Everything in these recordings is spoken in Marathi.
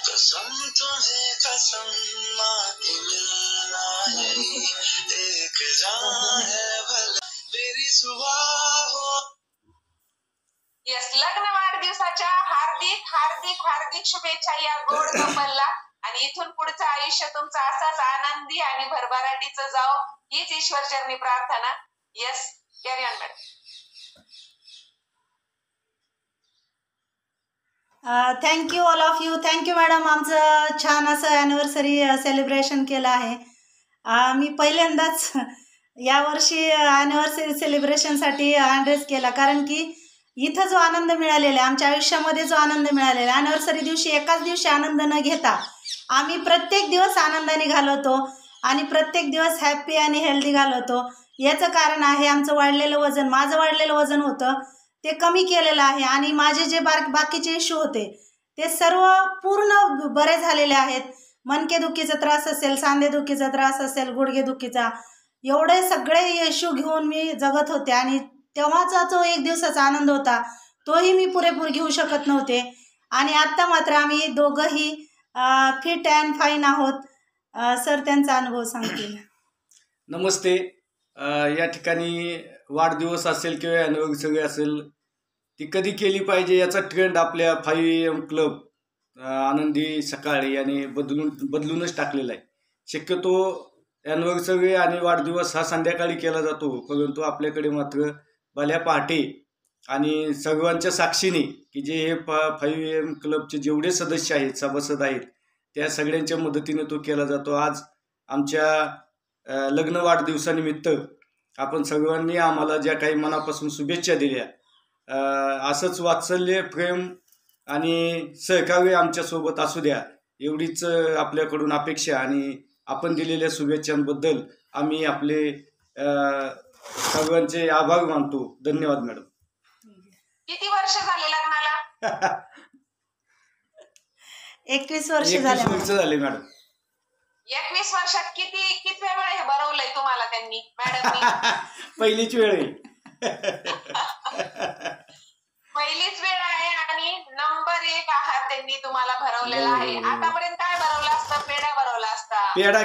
कसम तुम्हें कसम मांगी मिलना यही एक जान है भले मेरी सुबह हो। यस, लग्न वाढदिवसाच्या हार्दिक हार्दिक हार्दिक शुभेच्छा या गोड कपलला, आणि इथून पुढचं आयुष्य तुमचं असंच आनंदी आणि भरभराटीचं जाओ हीच ईश्वरचरणी प्रार्थना. Yes, carry on madam. Thank you all of you. Thank you madam. आमचं छान असं ॲनिव्हर्सरी सेलिब्रेशन केलं आहे. मी पहिल्यांदाच यावर्षी ॲनिव्हर्सरी सेलिब्रेशनसाठी ॲड्रेस केला, कारण की इथं जो आनंद मिळालेला आहे, आमच्या आयुष्यामध्ये जो आनंद मिळालेला आहे, ॲनिव्हर्सरी दिवशी एकाच दिवशी आनंद न घेता आम्ही प्रत्येक दिवस आनंदाने घालवतो आणि प्रत्येक दिवस हॅप्पी आणि हेल्दी घालवतो. याचं कारण आहे आमचं वाढलेलं वजन. माझं वाढलेलं वजन होतं ते कमी केलेलं आहे, आणि माझे जे बाकीचे इश्यू होते ते सर्व पूर्ण बरे झालेले आहेत. मणकेदुखीचा त्रास असेल, सांधेदुखीचा त्रास असेल, गुडघेदुखीचा, एवढे सगळे इश्यू घेऊन मी जगत होते, आणि तेव्हाचा जो एक दिवसाचा आनंद होता तोही मी पुरेपूर घेऊ शकत नव्हते. आणि आत्ता मात्र आम्ही दोघंही फिट अँड फाईन आहोत. सर त्यांचा अनुभव सांगतील. नमस्ते. या ठिकाणी वाढदिवस असेल किंवा ॲनिव्हर्सरी असेल ती कधी केली पाहिजे याचा ट्रेंड आपल्या 5am क्लब आनंदी सकाळी आणि बदलूनच टाकलेला आहे. शक्यतो ॲनिव्हर्सरी आणि वाढदिवस हा संध्याकाळी केला जातो, परंतु आपल्याकडे मात्र भल्या पहाटे आणि सर्वांच्या साक्षीने की जे हे 5am क्लबचे जेवढे सदस्य आहेत, सभासद आहेत, त्या सगळ्यांच्या मदतीने तो केला जातो. आज आमच्या लग्न वाढदिवसानिमित्त आपण सर्वांनी आम्हाला ज्या काही मनापासून शुभेच्छा दिल्या, असंच वात्सल्य, प्रेम आणि सहकार्य आमच्यासोबत असू द्या एवढीच आपल्याकडून अपेक्षा, आणि आपण दिलेल्या शुभेच्छांबद्दल आम्ही आपले सर्वांचे आभार मानतो. धन्यवाद मॅडम. किती वर्ष झाले लग्नाला? 21 वर्ष झाले मॅडम. 21 वर्षात किती वेळा हे भरवलंय तुम्हाला त्यांनी मॅडमनी? पहिलीच वेळ आहे. पहिलीच वेळ आहे आणि नंबर 1 आहार त्यांनी तुम्हाला भरवलेला आहे. आतापर्यंत काय भरवलं असतं? पेढा भरवला असता, पेढा,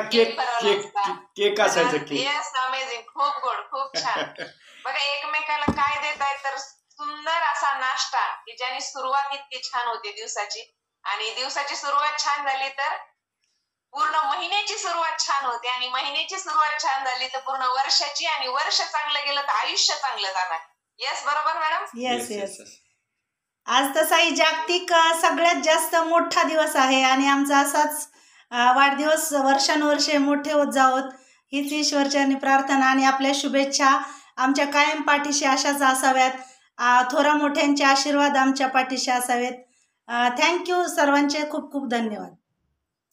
केक असायचं. येस, अमेझिंग, खूप गोड, खूप छान. बघा, एकमेकाला काय देताय तर सुंदर असा नाश्ता की ज्याने सुरुवात इतकी छान होते दिवसाची, आणि दिवसाची सुरुवात छान झाली तर पूर्ण महिन्याची सुरुवात छान होते, आणि महिन्याची सुरुवात छान झाली तर पूर्ण वर्षाची, आणि वर्ष चांगलं गेलं तर आयुष्य चांगलं जाणार. येस, बरोबर मॅडम? येस. आज तसाही जागतिक सगळ्यात जास्त मोठा दिवस आहे, आणि आमचा असाच वाढदिवस वर्षानुवर्षे मोठे होत जावोत हीच ईश्वरचरणी प्रार्थना, आणि आपल्या शुभेच्छा आमच्या कायम पाठीशी अशाच असाव्यात. थोरा मोठ्यांचे आशीर्वाद आमच्या पाठीशी असावेत. थँक्यू सर्वांचे खूप खूप धन्यवाद.